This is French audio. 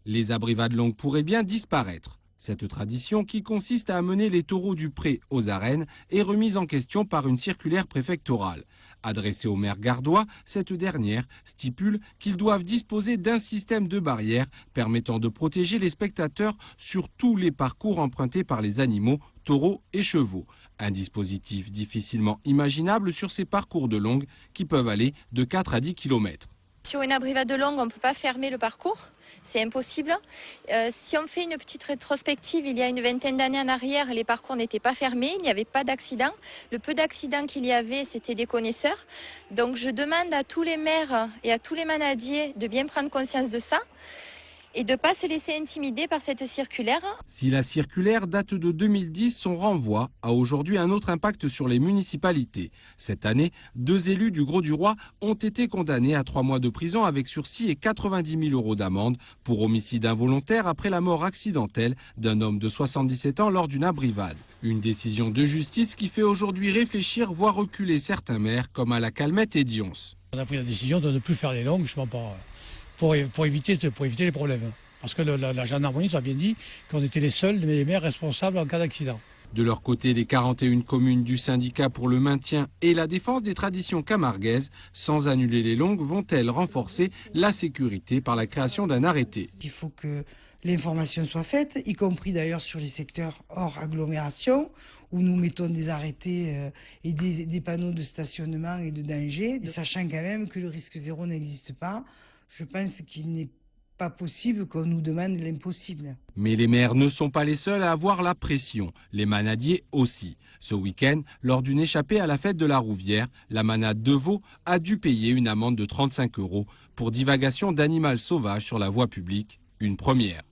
Les abrivades longues pourraient bien disparaître. Cette tradition, qui consiste à amener les taureaux du pré aux arènes, est remise en question par une circulaire préfectorale. Adressée au maire gardois, cette dernière stipule qu'ils doivent disposer d'un système de barrières permettant de protéger les spectateurs sur tous les parcours empruntés par les animaux, taureaux et chevaux. Un dispositif difficilement imaginable sur ces parcours de longue qui peuvent aller de 4 à 10 km. Sur une abrivade longue, on ne peut pas fermer le parcours, c'est impossible. Si on fait une petite rétrospective, il y a une vingtaine d'années en arrière, les parcours n'étaient pas fermés, il n'y avait pas d'accident. Le peu d'accidents qu'il y avait, c'était des connaisseurs. Donc je demande à tous les maires et à tous les manadiers de bien prendre conscience de ça et de ne pas se laisser intimider par cette circulaire. Si la circulaire date de 2010, son renvoi a aujourd'hui un autre impact sur les municipalités. Cette année, 2 élus du Grau-du-Roi ont été condamnés à 3 mois de prison avec sursis et 90 000 € d'amende pour homicide involontaire après la mort accidentelle d'un homme de 77 ans lors d'une abrivade. Une décision de justice qui fait aujourd'hui réfléchir, voire reculer certains maires comme à la Calmette et Dions. On a pris la décision de ne plus faire les longues, justement pour éviter les problèmes. Parce que la gendarmerie nous a bien dit qu'on était les seuls, les maires responsables en cas d'accident. De leur côté, les 41 communes du syndicat pour le maintien et la défense des traditions camarguaises, sans annuler les longues, vont-elles renforcer la sécurité par la création d'un arrêté? Il faut que l'information soit faite, y compris d'ailleurs sur les secteurs hors agglomération, où nous mettons des arrêtés et des panneaux de stationnement et de danger, sachant quand même que le risque zéro n'existe pas. Je pense qu'il n'est pas possible qu'on nous demande l'impossible. Mais les maires ne sont pas les seuls à avoir la pression, les manadiers aussi. Ce week-end, lors d'une échappée à la fête de la Rouvière, la manade de Vaud a dû payer une amende de 35 € pour divagation d'animal sauvage sur la voie publique, une première.